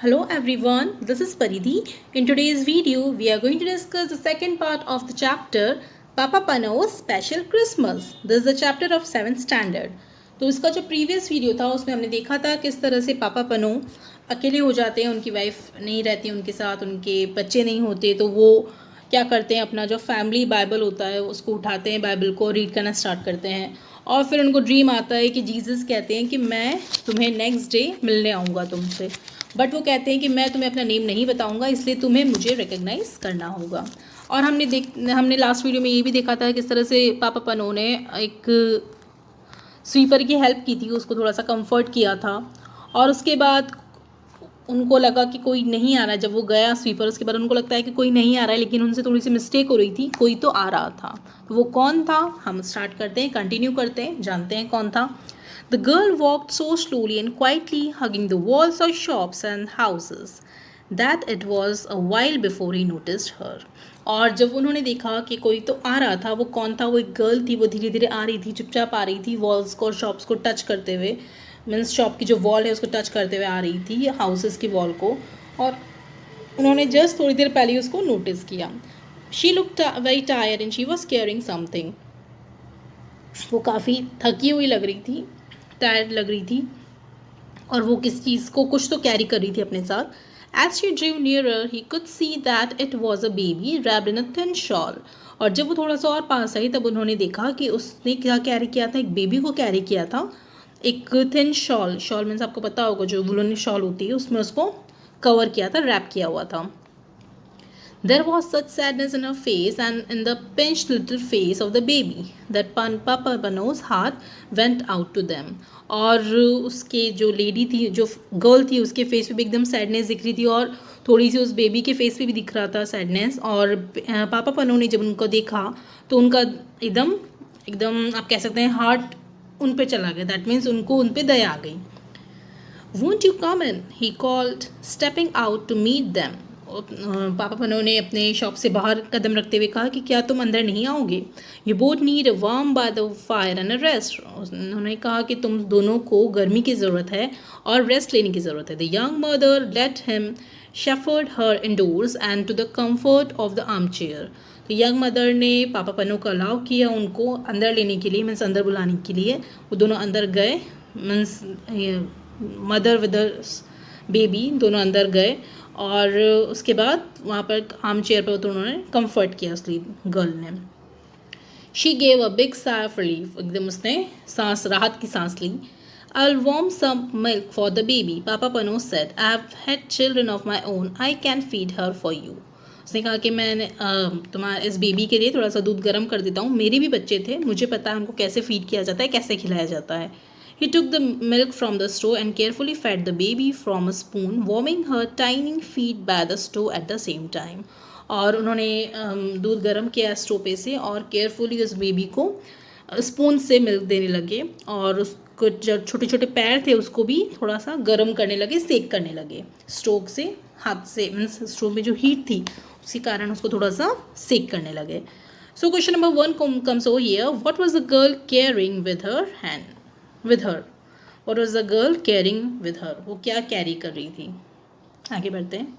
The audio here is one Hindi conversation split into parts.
Hello everyone, this is Paridhi. In today's video, we are going to discuss the second part of the chapter Papa Pano's Special Christmas. This is the chapter of 7th standard. तो इसका जो प्रीवियस वीडियो था उसमें हमने देखा था किस तरह से पापा पनो अकेले हो जाते हैं, उनकी वाइफ नहीं रहती उनके साथ, उनके बच्चे नहीं होते, तो वो क्या करते हैं, अपना जो फैमिली बाइबल होता है उसको उठाते हैं, बाइबल को रीड करना स्टार्ट करते हैं और फिर उनको ड्रीम आता है कि जीसस कहते हैं कि मैं तुम्हें नेक्स्ट डे मिलने आऊँगा तुमसे, बट वो कहते हैं कि मैं तुम्हें अपना नेम नहीं बताऊंगा, इसलिए तुम्हें मुझे रिकग्नाइज करना होगा। और हमने लास्ट वीडियो में ये भी देखा था किस तरह से पापा पनो ने एक स्वीपर की हेल्प की थी, उसको थोड़ा सा कंफर्ट किया था और उसके बाद उनको लगा कि कोई नहीं आ रहा है। जब वो गया स्वीपर, उसके बाद उनको लगता है कि कोई नहीं आ रहा है, लेकिन उनसे थोड़ी सी मिस्टेक हो रही थी, कोई तो आ रहा था। तो वो कौन था, हम स्टार्ट करते हैं, कंटिन्यू करते हैं, जानते हैं कौन था। The girl walked so slowly and quietly, hugging the walls of shops and houses, that it was a while before he noticed her. और जब उन्होंने देखा कि कोई तो आ रहा था, वो कौन था, वो एक गर्ल थी, वो धीरे धीरे आ रही थी, चुपचाप आ रही थी, वॉल्स को और शॉप्स को टच करते हुए, मीन्स शॉप की जो वॉल है उसको टच करते हुए आ रही थी, हाउसेस की वॉल को, और उन्होंने जस्ट थोड़ी देर पहले उसको नोटिस किया। She looked very tired and she was carrying something. वो काफ़ी थकी हुई लग रही थी, टायर्ड लग रही थी, और वो किस चीज़ को कुछ तो कैरी कर रही थी अपने साथ। As she drew nearer, he could see that it was a baby wrapped in a thin shawl. और जब वो थोड़ा सा और पास आई तब उन्होंने देखा कि उसने क्या कैरी किया था, एक बेबी को कैरी किया था, एक थिन शॉल। शॉल मीन्स आपको पता होगा जो वुलन शॉल होती है, उसमें उसको कवर किया था, रैप किया हुआ था। There was such sadness in her face and in the pinched little face of the baby that Papa Pano's heart went out to them. और उसके जो लेडी थी, जो गर्ल थी, उसके फेस पे भी एकदम सैडनेस दिख रही थी और थोड़ी सी उस बेबी के फेस पे भी दिख रहा था सैडनेस। और पापा पनो ने जब उनको देखा तो उनका एकदम एकदम आप कह सकते हैं हार्ट उन पे चला गया। दैट मीन्स उनको उन पे दया आ गई। Won't you come in? He called, stepping out to meet them. पापा पनो ने अपने शॉप से बाहर कदम रखते हुए कहा कि क्या तुम अंदर नहीं आओगे? You both need a warm bath of fire and a rest. उन्होंने कहा कि तुम दोनों को गर्मी की ज़रूरत है और रेस्ट लेने की ज़रूरत है। The young mother let him shepherd her indoors and to the comfort of the armchair. तो यंग मदर ने पापा पनो को अलाउ किया उनको अंदर लेने के लिए, मीन्स अंदर बुलाने के लिए। वो दोनों अंदर गए, मीन्स मदर विद बेबी दोनों अंदर गए और उसके बाद वहाँ पर आर्म चेयर पर तो उन्होंने कंफर्ट किया उस गर्ल ने। She gave a big sigh of relief, एकदम उसने सांस, राहत की सांस ली। I'll warm some milk for the baby, Papa Pano said. I've had children of my own. I can feed her for you. उसने कहा कि मैं तुम्हारे इस बेबी के लिए थोड़ा सा दूध गर्म कर देता हूँ, मेरे भी बच्चे थे, मुझे पता है उनको कैसे फीड किया जाता है, कैसे खिलाया जाता है। He took the milk from the stove and carefully fed the baby from a spoon, warming her tiny feet by the stove at the same time. और उन्होंने दूध गर्म किया स्टोव पे से और केयरफुली उस बेबी को स्पून से मिल्क देने लगे और उसको जो छोटे छोटे पैर थे उसको भी थोड़ा सा गर्म करने लगे, सेक करने लगे स्टोव से, हाथ से, मीन्स स्टोव में जो हीट थी उसी कारण उसको थोड़ा सा सेक करने लगे। So question number 1 comes over here. What was the girl carrying with her hand? With her. What was the girl carrying with her? वो क्या कैरी कर रही थी? आगे बढ़ते हैं।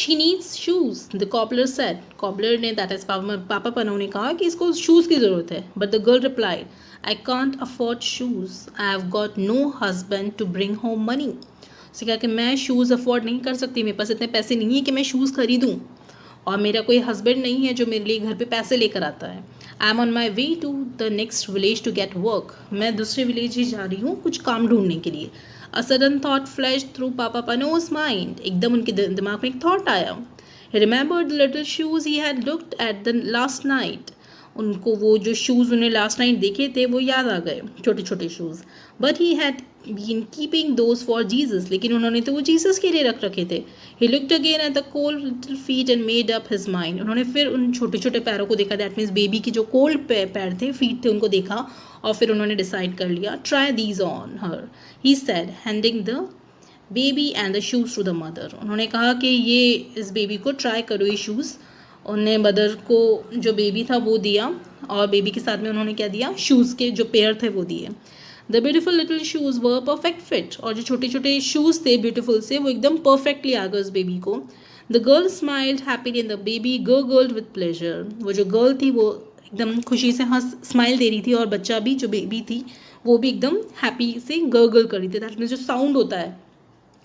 She needs shoes, the cobbler said. Cobbler ने, that is पापा पनो ने कहा कि इसको शूज़ की ज़रूरत है। But the girl replied, I can't afford shoes. I have got no husband to bring home money. उसने कहा कि मैं शूज़ अफोर्ड नहीं कर सकती, मेरे पास इतने पैसे नहीं है कि मैं शूज़ खरीदूँ और मेरा कोई हस्बैंड नहीं है जो मेरे लिए घर पे पैसे लेकर आता है। I am on my way to the next village to get work. मैं दूसरे विलेज ही जा रही हूँ कुछ काम ढूंढने के लिए. A sudden thought flash through पापा पनोज माइंड. एकदम उनके दिमाग में एक थॉट आया. ही remembered the little shoes he had looked at the last night. उनको वो जो शूज़ उन्हें लास्ट नाइट देखे थे वो याद आ गए, छोटे छोटे shoes. But he had been keeping those for Jesus. लेकिन उन्होंने तो वो जीसस के लिए रख रखे थे. He looked again at the cold little feet and made up his mind. उन्होंने फिर उन छोटे छोटे पैरों को देखा, दैट मीन्स बेबी के जो कोल्ड पैर थे, फीट थे, उनको देखा और फिर उन्होंने डिसाइड कर लिया, try these on her, he said, handing the baby and the shoes to the mother. उन्होंने कहा कि ये इस बेबी को ट्राई करो ये शूज़. उन्होंने मदर को जो बेबी था वो दिया और बेबी के साथ में उन्होंने क्या दिया, शूज़ के जो पेयर थे वो दिए. The beautiful little shoes were perfect fit, और जो छोटे छोटे शूज थे ब्यूटिफुल से वो एकदम परफेक्टली आ गए उस बेबी को. The girl smiled happily and the baby gargled with pleasure. वो जो गर्ल थी वो एकदम खुशी से हंस स्माइल दे रही थी, और बच्चा भी जो बेबी थी वो भी एकदम हैप्पी से गर्गल कर रही थी. दैट मीन्स जो साउंड होता है,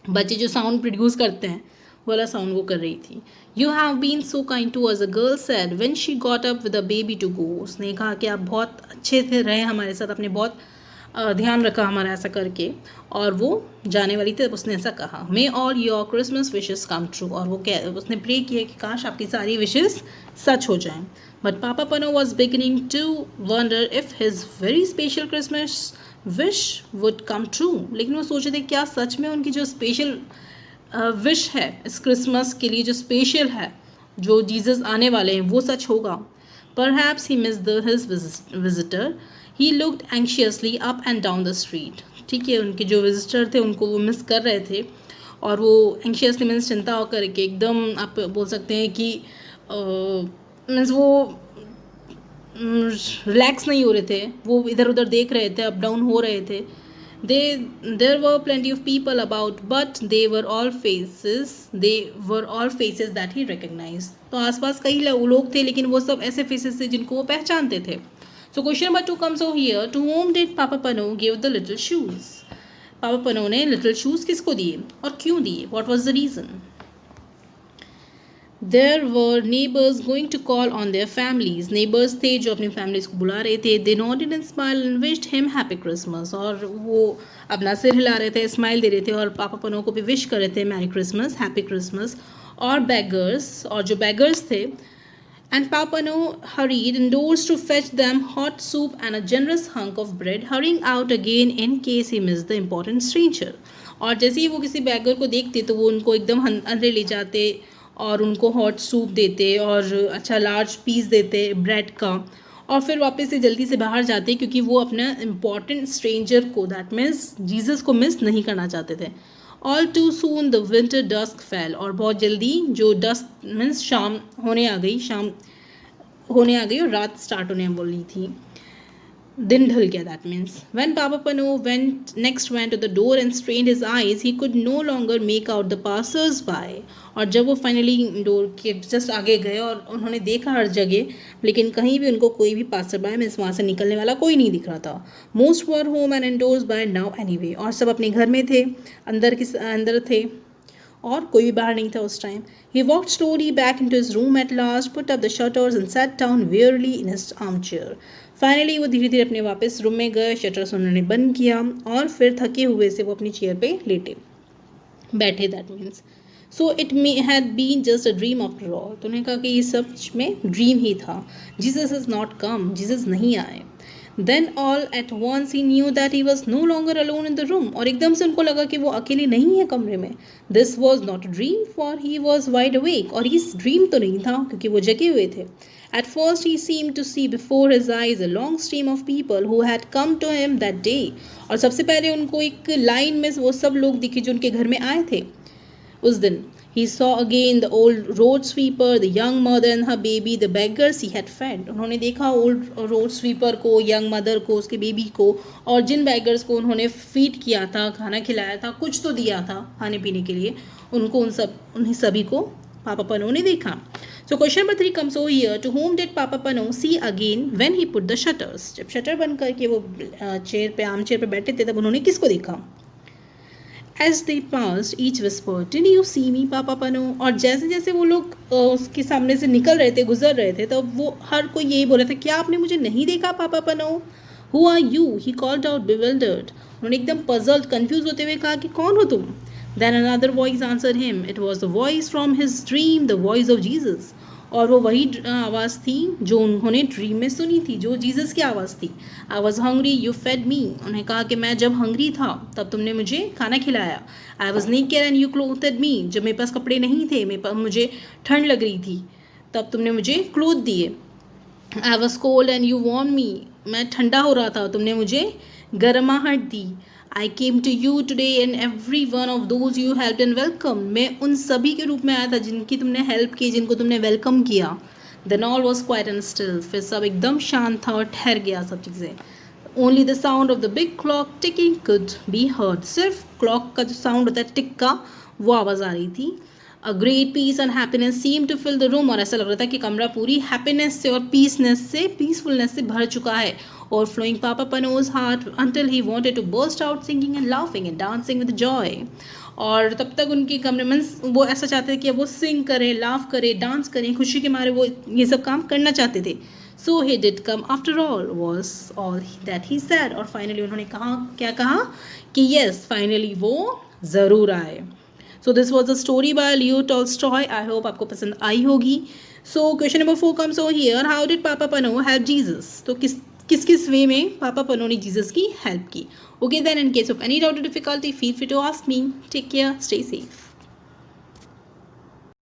बच्चे जो साउंड प्रोड्यूस करते हैं वाला साउंड वो कर रही थी. You have been so kind to us, a girl said when she got up with a baby to go. उसने कहा कि आप बहुत अच्छे थे रहे हमारे साथ, आपने बहुत ध्यान रखा हमारा ऐसा करके, और वो जाने वाली थी तब उसने ऐसा कहा. May all your Christmas wishes come true. और वो उसने प्रे किया कि काश आपकी सारी विशेस सच हो जाएं. But Papa Panov was beginning to wonder if his very special Christmas wish would come true. लेकिन वो सोच रहे थे क्या सच में उनकी जो स्पेशल विश है इस क्रिसमस के लिए, जो स्पेशल है, जो जीसस आने वाले हैं, वो सच होगा. Perhaps he missed his visitor. He looked anxiously up and down the street. ठीक है, उनके जो विजिटर थे उनको वो मिस कर रहे थे, और वो एंशियसली मीन्स चिंता होकर के एकदम आप बोल सकते हैं कि मीन्स वो रिलैक्स नहीं हो रहे थे, वो इधर उधर देख रहे थे, अप डाउन हो रहे थे. There were plenty of people about, but they were all faces that he recognized. तो आसपास कई लोग थे, लेकिन वो सब ऐसे फेसेस थे जिनको वो पहचानते थे. So question number 2 comes over here. To whom did Papa Pano give the little shoes? पापा पनो ने लिटिल शूज किसको दिए और क्यों दिए? What was the reason? There were neighbors going to call on their families. Neighbors थे जो अपनी families को बुला रहे थे. They nodded and smiled and wished him happy Christmas. और वो अपना सिर हिला रहे थे, स्माइल दे रहे थे, और पापा पनो को भी विश कर रहे थे मैरी क्रिसमस, हैप्पी क्रिसमस. और beggars, और जो beggars थे, and Papa Pano hurried indoors to fetch them hot soup and a generous hunk of bread, hurrying out again in case he missed the important stranger. और जैसे ही वो किसी बैगर को देखते तो वो उनको एकदम अंदर ले जाते और उनको हॉट सूप देते और अच्छा लार्ज पीस देते ब्रेड का, और फिर वापस से जल्दी से बाहर जाते क्योंकि वो अपना इम्पॉर्टेंट स्ट्रेंजर को, दैट मीन्स जीसस को, मिस नहीं करना चाहते थे. All too soon the winter dusk fell. और बहुत जल्दी जो डस्क मीन्स शाम होने आ गई और रात स्टार्ट होने वाली थी, दिन ढल गया. That means when Papa Pano next went to the door and strained his eyes, he could no longer make out the passers by. और जब वो फाइनली डोर के जस्ट आगे गए और उन्होंने देखा हर जगह, लेकिन कहीं भी उनको कोई भी पासर बाय मीन्स वहाँ से निकलने वाला कोई नहीं दिख रहा था. Most were home and indoors by now anyway. और सब अपने घर में थे, अंदर थे, और कोई भी बाहर नहीं था उस time. He walked slowly back into his room at last, put up the shutters and sat down wearily in his armchair. Finally वो धीरे धीरे अपने वापस रूम में गए, शटर्स उन्होंने बंद किया, और फिर थके हुए से वो अपनी चेयर पे बैठे. That means so it had been just a dream after all. तो उन्होंने कहा कि ये सब में ड्रीम ही था. Jesus is not come, Jesus नहीं आए. Then all at once he knew that he was no longer alone in the room. और एकदम से उनको लगा कि वो अकेले नहीं है कमरे में. This was not a dream, for he was wide awake. और ये ड्रीम तो नहीं था क्योंकि वो जगे हुए थे. At first he seemed to see before his eyes a long stream of people who had come to him that day. और सबसे पहले उनको एक लाइन में वो सब लोग दिखे जो उनके घर में आए थे उस दिन. He saw again the old road sweeper, the young mother and her baby, the beggars he had fed. उन्होंने देखा ओल्ड रोड स्वीपर को, यंग मदर को, उसके बेबी को, और जिन बेगर्स को उन्होंने फीड किया था, खाना खिलाया था, कुछ तो दिया था खाने पीने के लिए, उनको उन्हीं सभी को पापा पनो ने देखा. So question number 3 comes over here. To whom did Papa Pano see again when he put the shutters? जब शटर बंद करके वो आर्म चेयर पे बैठे थे तब उन्होंने किसको देखा? As they passed, each whispered, "Did you see me, Papa Pano?" और जैसे जैसे वो लोग उसके सामने से निकल रहे थे, गुजर रहे थे, तब वो हर कोई यही बोल रहा था, क्या आपने मुझे नहीं देखा पापा पनो? Who are you? He called out bewildered. उन्होंने एकदम puzzled, confused होते हुए कहा कि कौन हो तुम? Then another voice answered him. It was the voice from his dream, the voice of Jesus. और वो वही आवाज़ थी जो उन्होंने ड्रीम में सुनी थी, जो जीसस की आवाज़ थी. I was hungry, you fed me. उन्होंने कहा कि मैं जब हंग्री था तब तुमने मुझे खाना खिलाया. I was naked and you clothed me. जब मेरे पास कपड़े नहीं थे, मुझे ठंड लग रही थी, तब तुमने मुझे क्लोथ दिए. I was cold and you warm me. मैं ठंडा हो रहा था, तुमने मुझे गर्माहट दी. I came to you today and every one of those you helped and welcomed. मैं उन सभी के रूप में आया था जिनकी तुमने हेल्प की, जिनको तुमने वेलकम किया. Then all was quiet and still. फिर सब एकदम शांत था और ठहर गया सब चीज़ें. Only the sound of the big clock ticking could be heard. सिर्फ क्लॉक का जो साउंड होता है टिक का, वो आवाज़ आ रही थी. A great peace and happiness seem to fill the room. और ऐसा लग रहा था कि कमरा पूरी हैप्पीनेस से और पीसफुलनेस से भर चुका है. और flowing Papa Panov's heart until he wanted to burst out singing and laughing and dancing with joy. और तब तक उनके कमरे में वो ऐसा चाहते थे कि वो सिंग करें, लाफ करें, डांस करें, खुशी के मारे वो ये सब काम करना चाहते थे. So he did come after all was all that he said. और फाइनली उन्होंने कहा, क्या कहा कि यस, फाइनली वो ज़रूर आए. So this was a story by Leo Tolstoy. I hope आपको पसंद आई होगी. So question number 4 comes over here. How did पापा पनो हेल्प जीसस. तो किस वे में पापा पनो ने जीसस की हेल्प की. Okay, then in case of any doubt or difficulty, feel free to ask me. Take care, stay safe.